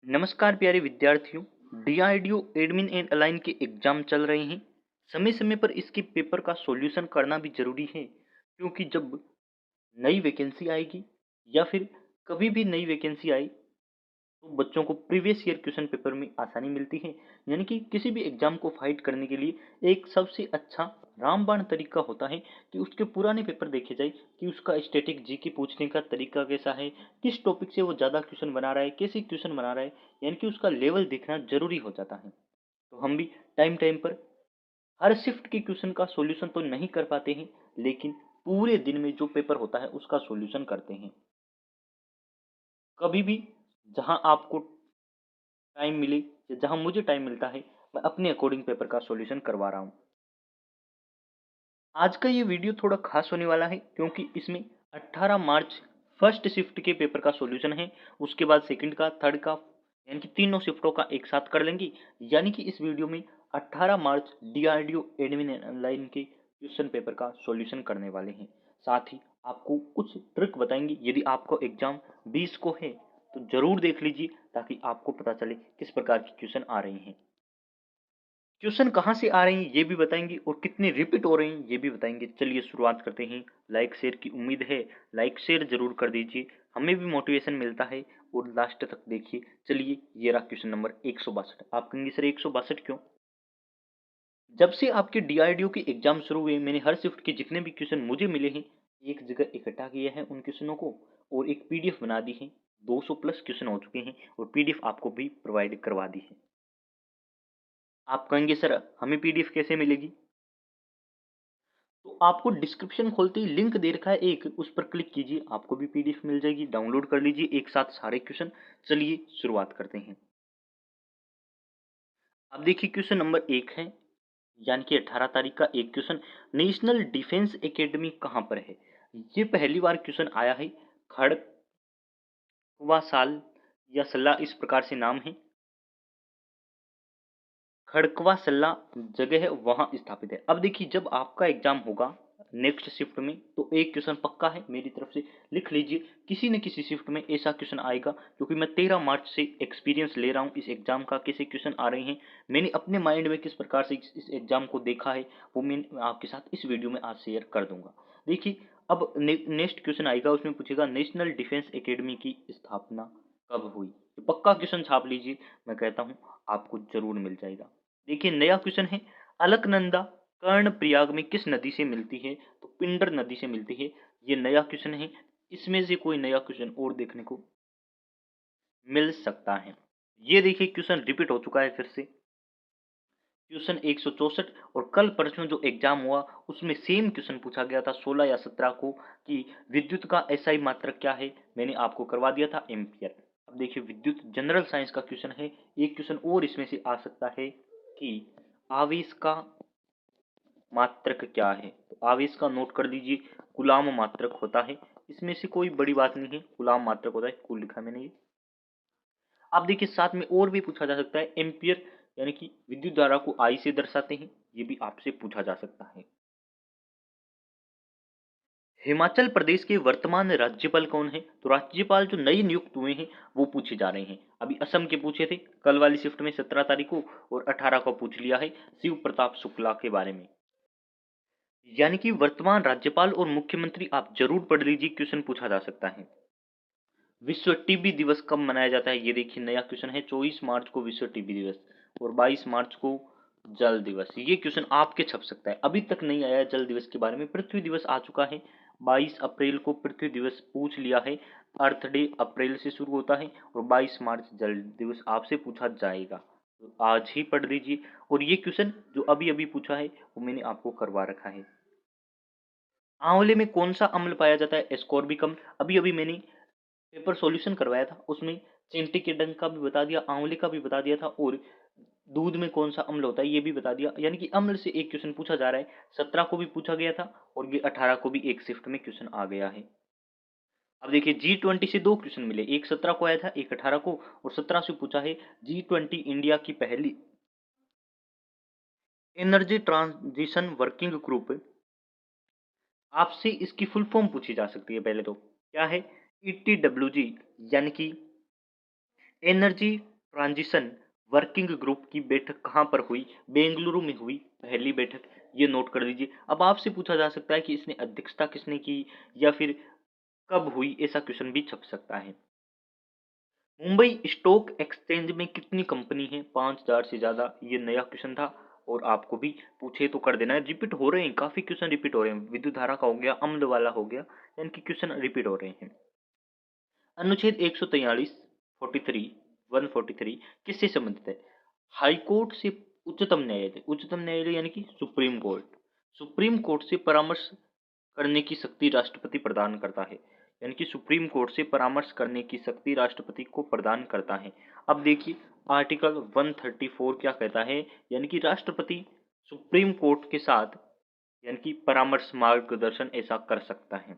नमस्कार प्यारे विद्यार्थियों। डीआरडीओ एडमिन एंड अलाइन के एग्जाम चल रहे हैं। समय समय पर इसके पेपर का सॉल्यूशन करना भी जरूरी है, क्योंकि जब नई वैकेंसी आएगी या फिर कभी भी नई वैकेंसी आए तो बच्चों को प्रीवियस ईयर क्वेश्चन पेपर में आसानी मिलती है। यानी कि किसी भी एग्जाम को फाइट करने के लिए एक सबसे अच्छा रामबाण तरीका होता है कि उसके पुराने पेपर देखे जाए कि उसका स्टैटिक जीके पूछने का तरीका कैसा है, किस टॉपिक से वो ज़्यादा क्वेश्चन बना रहा है, कैसे क्वेश्चन बना रहा है। यानी कि उसका लेवल देखना जरूरी हो जाता है। तो हम भी टाइम टाइम पर हर शिफ्ट के क्वेश्चन का सॉल्यूशन तो नहीं कर पाते हैं, लेकिन पूरे दिन में जो पेपर होता है उसका सॉल्यूशन करते हैं। कभी भी जहां आपको टाइम मिले या जहां मुझे टाइम मिलता है, मैं अपने अकॉर्डिंग पेपर का सॉल्यूशन करवा रहा हूं। आज का ये वीडियो थोड़ा खास होने वाला है, क्योंकि इसमें 18 मार्च फर्स्ट शिफ्ट के पेपर का सॉल्यूशन है। उसके बाद सेकंड का, थर्ड का, यानी कि तीनों शिफ्टों का एक साथ कर लेंगे। यानी कि इस वीडियो में 18 मार्च डीआरडीओ एडमिन लाइन के क्वेश्चन पेपर का सॉल्यूशन करने वाले हैं। साथ ही आपको कुछ ट्रिक बताएंगे। यदि आपको एग्जाम 20 को है तो जरूर देख लीजिए, ताकि आपको पता चले किस प्रकार के क्वेश्चन आ रहे हैं, क्वेश्चन कहाँ से आ रहे हैं ये भी बताएंगे, और कितने रिपीट हो रहे हैं ये भी बताएंगे। चलिए शुरुआत करते हैं। लाइक शेयर की उम्मीद है, लाइक शेयर जरूर कर दीजिए, हमें भी मोटिवेशन मिलता है। और लास्ट तक देखिए। चलिए, ये रहा क्वेश्चन नंबर 162। आप कहेंगे सर 162 क्यों? जब से आपके डीआरडीओ के एग्जाम शुरू हुए, मैंने हर शिफ्ट के जितने भी क्वेश्चन मुझे मिले हैं एक जगह इकट्ठा किया है उन क्वेश्चनों को, और एक पीडीएफ बना दी है। 200 प्लस क्वेश्चन हो चुके हैं और पीडीएफ आपको भी प्रोवाइड करवा दी है। आप कहेंगे सर हमें पीडीएफ कैसे मिलेगी? तो आपको डिस्क्रिप्शन खोलते ही लिंक दे रखा है एक, उस पर क्लिक कीजिए, आपको भी पीडीएफ मिल जाएगी। डाउनलोड कर लीजिए एक साथ सारे क्वेश्चन। चलिए शुरुआत करते हैं। अब देखिए क्वेश्चन नंबर 1 है, यानी कि 18 तारीख का एक क्वेश्चन। नेशनल डिफेंस एकेडमी कहाँ पर है? ये पहली बार क्वेश्चन आया है। खड़कवा साल या सल्ला इस प्रकार से नाम है। खड़कवा सल्ला जगह है, वहां स्थापित है। अब देखिए जब आपका एग्जाम होगा नेक्स्ट शिफ्ट में, तो एक क्वेश्चन पक्का है मेरी तरफ से, लिख लीजिए। किसी न किसी शिफ्ट में ऐसा क्वेश्चन आएगा, क्योंकि मैं 13 मार्च से एक्सपीरियंस ले रहा हूँ इस एग्जाम का, कैसे क्वेश्चन आ रहे हैं, मैंने अपने माइंड में किस प्रकार से इस एग्जाम को देखा है, वो मैं आपके साथ इस वीडियो में आज शेयर कर दूंगा। देखिए अब नेक्स्ट क्वेश्चन आएगा, उसमें पूछेगा नेशनल डिफेंस एकेडमी की स्थापना कब हुई। तो पक्का क्वेश्चन छाप लीजिए, मैं कहता हूँ आपको जरूर मिल जाएगा। देखिए नया क्वेश्चन है, अलकनंदा कर्णप्रयाग में किस नदी से मिलती है? तो पिंडर नदी से मिलती है। ये नया क्वेश्चन है, इसमें से कोई नया क्वेश्चन और देखने को मिल सकता है। ये देखिए क्वेश्चन रिपीट हो चुका है फिर से, क्वेश्चन 164। और कल परसों जो एग्जाम हुआ उसमें सेम क्वेश्चन पूछा गया था 16 या 17 को, कि विद्युत का एसआई मात्रक क्या है। मैंने आपको करवा दिया था एम्पियर। अब देखिए विद्युत जनरल साइंस का क्वेश्चन है। एक क्वेश्चन और इसमें से आ सकता है कि आवेश का मात्रक क्या है। तो आवेश का नोट कर दीजिए, कूलाम मात्रक होता है। इसमें से कोई बड़ी बात नहीं है, कूलाम मात्रक होता है, कूल लिखा मैंने ये। आप देखिए साथ में और भी पूछा जा सकता है, एम्पियर यानी कि विद्युत धारा को आई से दर्शाते हैं, ये भी आपसे पूछा जा सकता है। हिमाचल प्रदेश के वर्तमान राज्यपाल कौन है? तो राज्यपाल जो नए नियुक्त हुए हैं वो पूछे जा रहे हैं। अभी असम के पूछे थे कल वाली शिफ्ट में 17 तारीख को, और 18 को पूछ लिया है शिव प्रताप शुक्ला के बारे में। यानी कि वर्तमान राज्यपाल और मुख्यमंत्री आप जरूर पढ़ लीजिए, क्वेश्चन पूछा जा सकता है। विश्व टीबी दिवस कब मनाया जाता है? ये देखिए नया क्वेश्चन है, 24 मार्च को विश्व टीबी दिवस, और 22 मार्च को जल दिवस। ये क्वेश्चन आपके छप सकता है, अभी तक नहीं आया जल दिवस के बारे में। पृथ्वी दिवस आ चुका है, 22 अप्रैल को पृथ्वी दिवस पूछ लिया है। अर्थ डे अप्रैल से शुरू होता है, और 22 मार्च जल दिवस आपसे पूछा जाएगा, तो आज ही पढ़ लीजिए। और ये क्वेश्चन जो अभी अभी पूछा है वो मैंने आपको करवा रखा है। आंवले में कौन सा अम्ल पाया जाता है? एस्कॉर्बिक अम्ल। अभी अभी मैंने पेपर सॉल्यूशन करवाया था, उसमें चिंटी डंक का भी बता दिया, आंवले का भी बता दिया था, और दूध में कौन सा अम्ल होता है ये भी बता दिया। यानी कि अम्ल से एक क्वेश्चन पूछा जा रहा है। 17 को भी पूछा गया था, और ये 18 को भी एक शिफ्ट में क्वेश्चन आ गया है। अब देखिए G20 से दो क्वेश्चन मिले, एक 17 को आया था, एक 18 को, और 17 से पूछा है G20 इंडिया की पहली एनर्जी ट्रांजिशन वर्किंग ग्रुप। आपसे इसकी फुल फॉर्म पूछी जा सकती है। पहले तो क्या है? ETWG, यानी कि एनर्जी ट्रांजिशन वर्किंग ग्रुप की बैठक कहाँ पर हुई? बेंगलुरु में हुई पहली बैठक, ये नोट कर लीजिए। अब आपसे पूछा जा सकता है कि इसने अध्यक्षता किसने की या फिर कब हुई, ऐसा क्वेश्चन भी छप सकता है। मुंबई स्टॉक एक्सचेंज में कितनी कंपनी है? 5000 से ज्यादा, ये नया क्वेश्चन था और आपको भी पूछे तो कर देना है। रिपीट हो रहे हैं, काफी क्वेश्चन रिपीट हो रहे हैं। विद्युत धारा का हो गया, अम्ल वाला हो गया, यानी कि क्वेश्चन रिपीट हो रहे हैं। अनुच्छेद 143 43 143 किससे संबंधित है? हाईकोर्ट से उच्चतम न्यायालय, उच्चतम न्यायालय यानी कि सुप्रीम कोर्ट, सुप्रीम कोर्ट से परामर्श करने की शक्ति राष्ट्रपति प्रदान करता है, यानी कि सुप्रीम कोर्ट से परामर्श करने की शक्ति राष्ट्रपति को प्रदान करता है। अब देखिए आर्टिकल 134 क्या कहता है, यानी कि राष्ट्रपति सुप्रीम कोर्ट के साथ यानी कि परामर्श मार्गदर्शन ऐसा कर सकता है।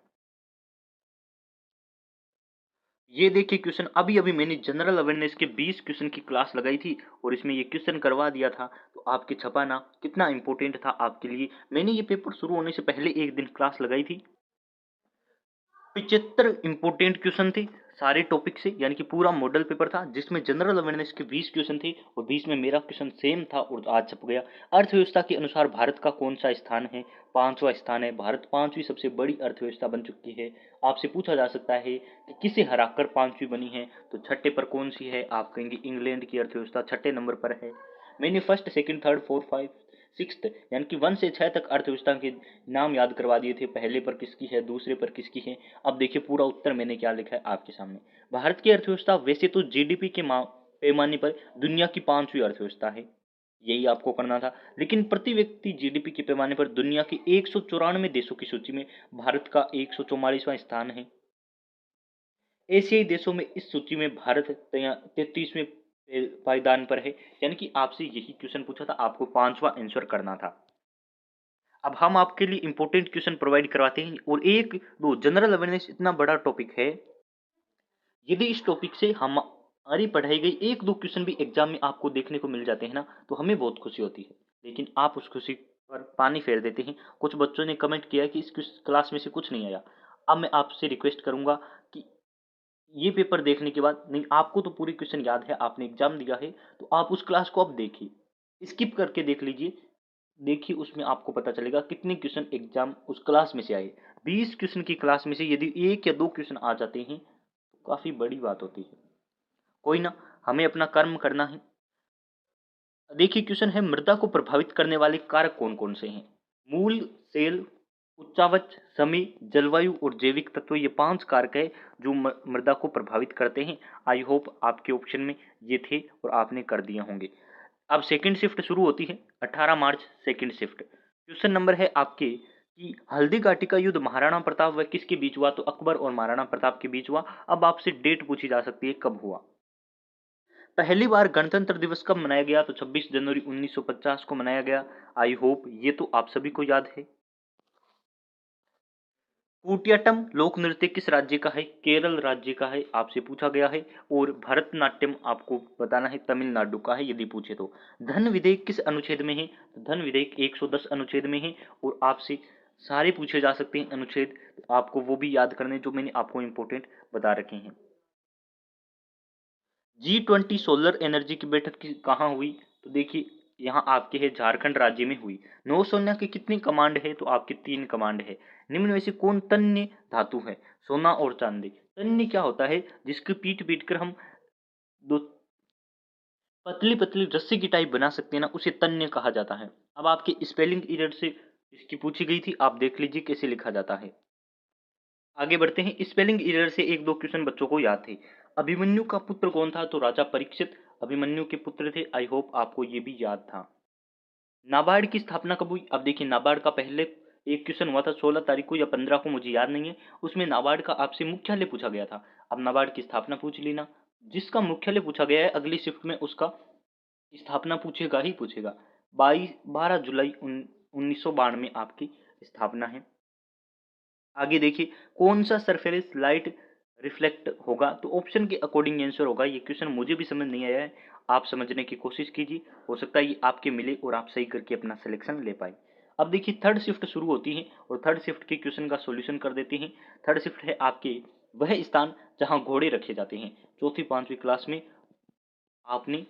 ये देखिए क्वेश्चन अभी अभी मैंने जनरल अवेयरनेस के 20 क्वेश्चन की क्लास लगाई थी और इसमें ये क्वेश्चन करवा दिया था, तो आपके छपाना कितना इंपॉर्टेंट था आपके लिए। मैंने ये पेपर शुरू होने से पहले एक दिन क्लास लगाई थी। 75 इंपॉर्टेंट क्वेश्चन थे सारे टॉपिक से, यानी कि पूरा मॉडल पेपर था जिसमें जनरल अवेयरनेस के 20 क्वेश्चन थे और 20 में मेरा क्वेश्चन सेम था और आज छप गया। अर्थव्यवस्था के अनुसार भारत का कौन सा स्थान है? 5वां स्थान है। भारत 5वीं सबसे बड़ी अर्थव्यवस्था बन चुकी है। आपसे पूछा जा सकता है कि किसे हराकर 5वीं बनी है, तो छठे पर कौन सी है? आप कहेंगे इंग्लैंड की अर्थव्यवस्था छठे नंबर पर है। मैंने first second third fourth five sixth यानी कि 1 से 6 तक अर्थव्यवस्था के नाम याद करवा दिए थे, पहले पर किसकी है, दूसरे पर किसकी है। अब देखिए पूरा उत्तर मैंने क्या लिखा है आपके सामने। भारत की अर्थव्यवस्था वैसे तो जीडीपी के पैमाने पर दुनिया की 5वीं अर्थव्यवस्था है, यही आपको करना था, लेकिन प्रति व्यक्ति जीडीपी के पैमाने पर दुनिया के 194 देशों की सूची में भारत का 144वां स्थान है। एशियाई देशों में इस सूची में भारत 33वें पायदान पर है, यानी कि आपसे यही क्वेश्चन पूछा था, आपको 5वां आंसर करना था। अब हम आपके लिए इंपॉर्टेंट क्वेश्चन प्रोवाइड करवाते हैं और एक दो जनरल अवेयरनेस इतना बड़ा टॉपिक है, यदि इस टॉपिक से हमारी पढ़ाई गई एक दो क्वेश्चन भी एग्जाम में आपको देखने को मिल जाते हैं ना, तो हमें बहुत खुशी होती है, लेकिन आप उस खुशी पर पानी फेर देते हैं। कुछ बच्चों ने कमेंट किया कि इस क्लास में से कुछ नहीं आया। अब मैं आपसे रिक्वेस्ट करूंगा कि ये पेपर देखने के बाद, नहीं आपको तो पूरी क्वेश्चन याद है, आपने एग्जाम दिया है, तो आप उस क्लास को अब देखिए, स्किप करके देख लीजिए। देखिए उसमें आपको पता चलेगा कितने क्वेश्चन एग्जाम उस क्लास में से आए। 20 क्वेश्चन की क्लास में से यदि एक या दो क्वेश्चन आ जाते हैं तो काफी बड़ी बात होती है। कोई ना, हमें अपना कर्म करना है। देखिए क्वेश्चन है, मृदा को प्रभावित करने वाले कारक कौन कौन से हैं? मूल, सेल, उच्चावच, समय, जलवायु और जैविक तत्व, ये 5 कारक है जो मृदा को प्रभावित करते हैं। आई होप आपके ऑप्शन में ये थे और आपने कर दिए होंगे। अब सेकंड शिफ्ट शुरू होती है 18 मार्च, सेकंड शिफ्ट। क्वेश्चन नंबर है आपके कि हल्दी घाटी का युद्ध महाराणा प्रताप व किसके बीच हुआ? तो अकबर और महाराणा प्रताप के बीच हुआ। अब आपसे डेट पूछी जा सकती है कब हुआ। पहली बार गणतंत्र दिवस कब मनाया गया? तो 26 जनवरी 1950 को मनाया गया। आई होप ये तो आप सभी को याद है। कुटियाट्टम लोक नृत्य किस राज्य का है? केरल राज्य का है, आपसे पूछा गया है। और भरतनाट्यम आपको बताना है तमिलनाडु का है यदि पूछे तो। धन विधेयक किस अनुच्छेद में है? तो धन विधेयक 110 अनुच्छेद में है और आपसे सारे पूछे जा सकते हैं अनुच्छेद, तो आपको वो भी याद करने जो मैंने आपको इंपॉर्टेंट बता रखे हैं। G20 सोलर एनर्जी की बैठक कहाँ हुई? तो देखिए यहाँ आपके है झारखंड राज्य में हुई। नौसेना की कितनी कमांड है? तो आपकी 3 कमांड है। निम्न में से कौन तन्य धातु है? सोना और चांदी। तन्य क्या होता है? जिसकी पीट पीट कर हम दो पतली पतली रस्सी की टाइप बना सकते हैं ना, उसे तन्य कहा जाता है। अब आपके स्पेलिंग एरर से इसकी पूछी गई थी, आप देख लीजिए कैसे लिखा जाता है। आगे बढ़ते हैं, स्पेलिंग एरर से एक दो क्वेश्चन बच्चों को याद थे। अभिमन्यु का पुत्र कौन था? तो राजा परीक्षित अभिमन्यु के पुत्र थे। आई होप आपको ये भी याद था। नाबार्ड की स्थापना कब हुई? अब देखिए नाबार्ड का पहले एक क्वेश्चन हुआ था 16 तारीख को या 15 को, मुझे याद नहीं है, उसमें नाबार्ड का आपसे मुख्यालय पूछा गया था। अब नाबार्ड की स्थापना पूछ लेना। जिसका मुख्यालय पूछा गया है अगली शिफ्ट में उसका स्थापना पूछेगा ही पूछेगा। 12 जुलाई 1992 आपकी स्थापना है। आगे देखिए, कौन सा सरफेस लाइट रिफ्लेक्ट होगा? तो ऑप्शन के अकॉर्डिंग आंसर होगा। ये क्वेश्चन मुझे भी समझ नहीं आया है, आप समझने की कोशिश कीजिए, हो सकता है ये आपके मिले और आप सही करके अपना सिलेक्शन ले पाए। अब देखिए थर्ड शिफ्ट शुरू होती है और थर्ड शिफ्ट के क्वेश्चन का सॉल्यूशन कर देते हैं। थर्ड शिफ्ट है आपके वह स्थान जहां घोड़े रखे जाते हैं। चौथी पांचवी क्लास में आपने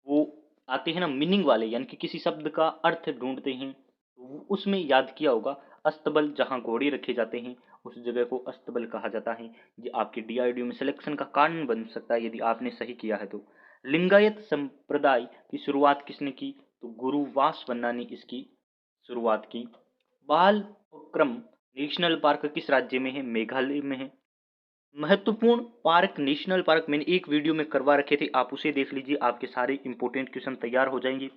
वो आते हैं ना मीनिंग वाले, यानी कि किसी शब्द का अर्थ ढूंढते हैं, तो उसमें याद किया होगा अस्तबल, जहाँ घोड़े रखे जाते हैं उस जगह को अस्तबल कहा जाता है। ये आपके डीआरडीओ में सिलेक्शन का कारण बन सकता है यदि आपने सही किया है तो। लिंगायत संप्रदाय की शुरुआत किसने की? तो गुरु वासवन्ना ने इसकी शुरुआत की। बाल उपक्रम नेशनल पार्क किस राज्य में है? मेघालय में है। महत्वपूर्ण पार्क, नेशनल पार्क मैंने एक वीडियो में करवा रखे थे, आप उसे देख लीजिए, आपके सारे इंपॉर्टेंट क्वेश्चन तैयार हो जाएंगे।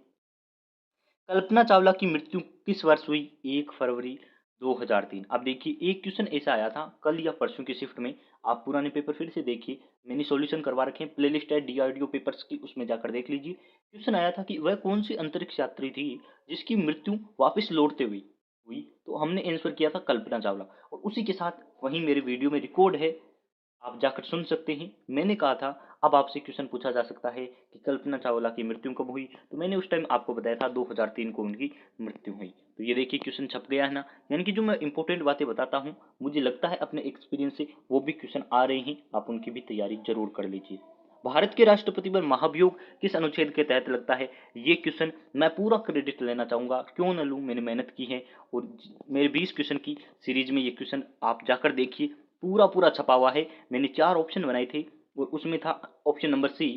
कल्पना चावला की मृत्यु किस वर्ष हुई? 1 फरवरी 2003। अब देखिए एक क्वेश्चन ऐसा आया था कल या परसों की शिफ्ट में, आप पुराने पेपर फिर से देखिए, मैंने सॉल्यूशन करवा रखे हैं, प्लेलिस्ट है डीआरडीओ पेपर्स की, उसमें जाकर देख लीजिए। क्वेश्चन आया था कि वह कौन सी अंतरिक्ष यात्री थी जिसकी मृत्यु वापस लौटते हुई हुई? तो हमने आंसर किया था कल्पना चावला, और उसी के साथ वहीं मेरे वीडियो में रिकॉर्ड है, आप जाकर सुन सकते हैं। मैंने कहा था अब आपसे क्वेश्चन पूछा जा सकता है कि कल्पना चावला की मृत्यु कब हुई, तो मैंने उस टाइम आपको बताया था 2003 को उनकी मृत्यु हुई। तो ये देखिए क्वेश्चन छप गया है ना, यानी कि जो मैं इंपॉर्टेंट बातें बताता हूँ, मुझे लगता है अपने एक्सपीरियंस से वो भी क्वेश्चन आ रहे हैं, आप उनकी भी तैयारी जरूर कर लीजिए। भारत के राष्ट्रपति पर महाभियोग किस अनुच्छेद के तहत लगता है? ये क्वेश्चन मैं पूरा क्रेडिट लेना चाहूंगा, क्यों न लूं, मैंने मेहनत की है, और मेरे 20 क्वेश्चन की सीरीज में ये क्वेश्चन आप जाकर देखिए, पूरा पूरा छपा हुआ है। मैंने 4 ऑप्शन बनाए थे और उसमें था ऑप्शन नंबर सी,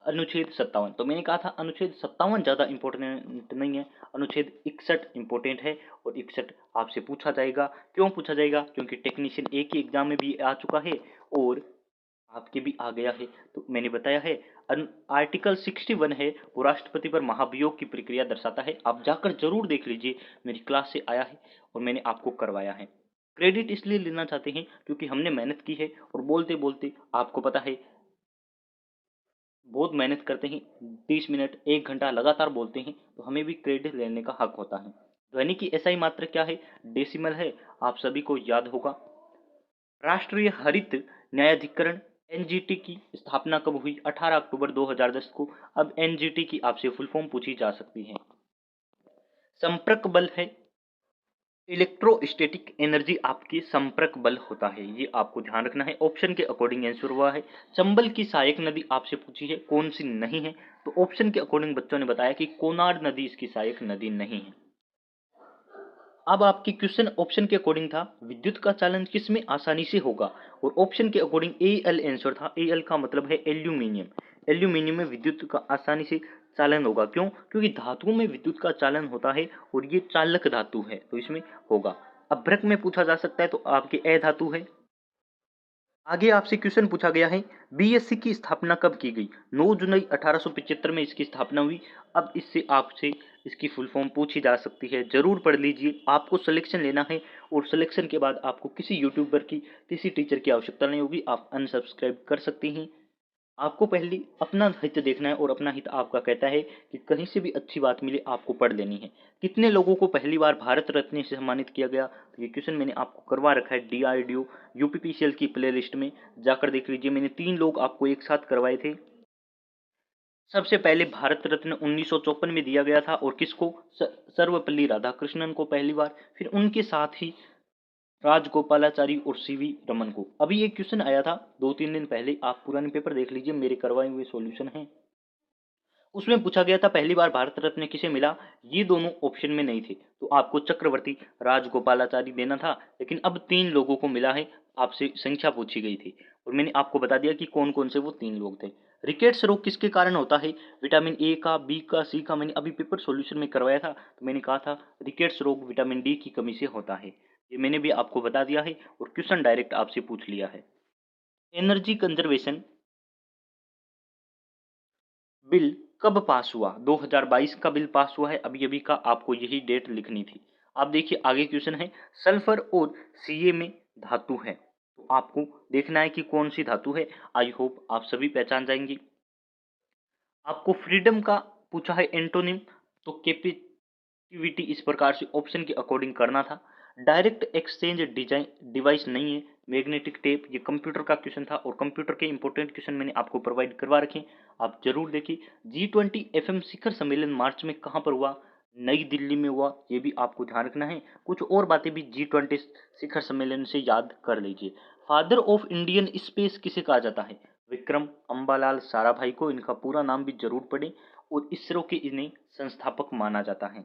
अनुच्छेद 57। तो मैंने कहा था अनुच्छेद 57 ज़्यादा इंपॉर्टेंट नहीं है, अनुच्छेद 61 इंपॉर्टेंट है, और 61 आपसे पूछा जाएगा। क्यों पूछा जाएगा? क्योंकि टेक्नीशियन एक ही एग्जाम में भी आ चुका है और आपके भी आ गया है, तो मैंने बताया है। आर्टिकल 61 है वो राष्ट्रपति पर महाभियोग की प्रक्रिया दर्शाता है, आप जाकर जरूर देख लीजिए, मेरी क्लास से आया है और मैंने आपको करवाया है। क्रेडिट इसलिए लेना चाहते हैं क्योंकि हमने मेहनत की है, और बोलते बोलते आपको पता है बहुत मेहनत करते हैं, 30 मिनट 1 घंटा लगातार बोलते हैं, तो हमें भी क्रेडिट लेने का हक होता है। ध्वनि की एसआई मात्रा क्या है? डेसिमल है, आप सभी को याद होगा। राष्ट्रीय हरित न्यायाधिकरण एनजीटी की स्थापना कब हुई? 18 अक्टूबर 2010 को। अब एनजीटी की आपसे फुल फॉर्म पूछी जा सकती है। संपर्क बल है इलेक्ट्रोस्टैटिक एनर्जी, आपकी संपर्क बल होता है, ये आपको ध्यान रखना है, ऑप्शन के अकॉर्डिंग आंसर हुआ है। चंबल की सहायक नदी आपसे पूछी है, कौन सी नहीं है? तो ऑप्शन के अकॉर्डिंग बच्चों ने बताया कि कोनार नदी इसकी सहायक नदी नहीं है। अब आपकी क्वेश्चन ऑप्शन के अकॉर्डिंग था विद्युत का चालन किस में आसानी से होगा, और ऑप्शन के अकॉर्डिंग ए एल आंसर था। ए एल का मतलब है एल्यूमिनियम, एल्यूमिनियम में विद्युत का आसानी से चालन होगा। क्यों? क्योंकि धातुओं में विद्युत का चालन होता है और ये चालक धातु है, तो इसमें होगा। अभ्रक में पूछा जा सकता है, तो आपके ए धातु है। आगे आपसे क्वेश्चन पूछा गया है बीएससी की स्थापना कब की गई? 9 जुलाई 1875 में इसकी स्थापना हुई। अब इससे आपसे इसकी फुल फॉर्म पूछी जा सकती है, जरूर पढ़ लीजिए। आपको सिलेक्शन लेना है और सिलेक्शन के बाद आपको किसी यूट्यूबर की, किसी टीचर की आवश्यकता नहीं होगी, आप अनसब्सक्राइब कर सकती हैं। आपको पहले अपना हित देखना है, और अपना हित आपका कहता है कि कहीं से भी अच्छी बात मिले आपको पढ़ लेनी है। कितने लोगों को पहली बार भारत रत्न से सम्मानित किया गया? तो ये क्वेश्चन मैंने आपको करवा रखा है डीआरडीओ यूपीपीसीएल की प्लेलिस्ट में, जाकर देख लीजिए। मैंने 3 लोग आपको एक साथ करवाए थे। सबसे पहले भारत रत्न 1954 में दिया गया था, और किसको? सर्वपल्ली राधाकृष्णन को पहली बार, फिर उनके साथ ही राजगोपालाचारी और सीवी रमन को। अभी एक क्वेश्चन आया था 2-3 दिन पहले, आप पुराने पेपर देख लीजिए, मेरे करवाए हुए सॉल्यूशन हैं, उसमें पूछा गया था पहली बार भारत रत्न किसे मिला? ये दोनों ऑप्शन में नहीं थे, तो आपको चक्रवर्ती राजगोपालाचारी देना था, लेकिन अब 3 लोगों को मिला है, आपसे संख्या पूछी गई थी और मैंने आपको बता दिया कि कौन कौन से वो 3 लोग थे। रिकेट्स रोग किसके कारण होता है? विटामिन ए का, बी का, सी का, मैंने अभी पेपर सॉल्यूशन में करवाया था, तो मैंने कहा था रिकेट्स रोग विटामिन डी की कमी से होता है, ये मैंने भी आपको बता दिया है, और क्वेश्चन डायरेक्ट आपसे पूछ लिया है। एनर्जी कंजर्वेशन बिल कब पास हुआ? 2022 का बिल पास हुआ है अभी अभी का, आपको यही डेट लिखनी थी। आप देखिए आगे क्वेश्चन है, सल्फर और सीए में धातु है, तो आपको देखना है कि कौन सी धातु है। आई होप आप सभी पहचान जाएंगे। आपको फ्रीडम का पूछा है एंटोनिम, तो कैपेसिटी इस प्रकार से ऑप्शन के अकॉर्डिंग करना था। डायरेक्ट एक्सचेंज डिजाइन डिवाइस नहीं है, मैग्नेटिक टेप, ये कंप्यूटर का क्वेश्चन था, और कंप्यूटर के इंपॉर्टेंट क्वेश्चन मैंने आपको प्रोवाइड करवा रखे, आप जरूर देखिए। G20 एफएम शिखर सम्मेलन मार्च में कहाँ पर हुआ? नई दिल्ली में हुआ, ये भी आपको ध्यान रखना है। कुछ और बातें भी G20 शिखर सम्मेलन से याद कर लीजिए। फादर ऑफ इंडियन स्पेस किसे कहा जाता है? विक्रम अम्बालाल साराभाई को। इनका पूरा नाम भी जरूर पढ़ें और इसरो के इन्हें संस्थापक माना जाता है।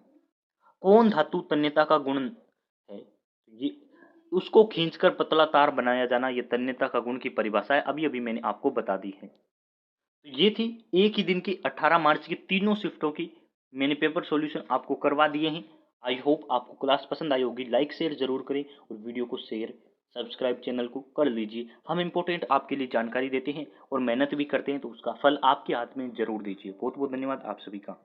कौन धातु तन्यता का गुण है? ये उसको खींचकर पतला तार बनाया जाना, ये तन्यता का गुण की परिभाषा है, अभी अभी मैंने आपको बता दी है। तो ये थी एक ही दिन की 18 मार्च की तीनों शिफ्टों की मैंने पेपर सॉल्यूशन आपको करवा दिए हैं। आई होप आपको क्लास पसंद आई होगी। लाइक शेयर जरूर करें और वीडियो को शेयर सब्सक्राइब चैनल को कर लीजिए। हम इंपॉर्टेंट आपके लिए जानकारी देते हैं और मेहनत भी करते हैं, तो उसका फल आपके हाथ में जरूर दीजिए। बहुत बहुत धन्यवाद आप सभी का।